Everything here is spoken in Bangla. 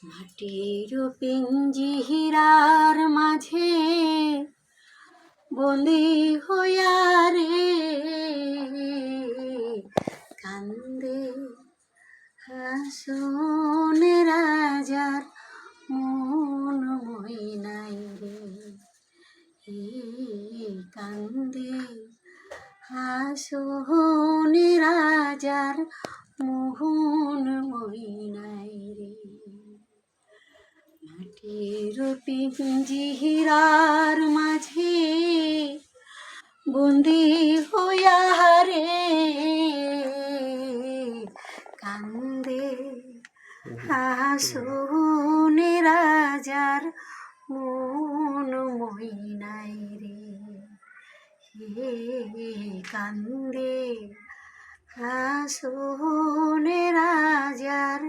মাটির পিঞ্জিরার মাঝে বন্দি হইয়া রে কান্দে হাসন রাজার মন মইনাই রে কান্দে হাসন রাজার মোহন মইনাই রে মাটির পিঞ্জিরার মাঝে বন্দি হইয়া রে কান্দে হাসন রাজার মন মইনাই রে কান্দে হাসন রাজার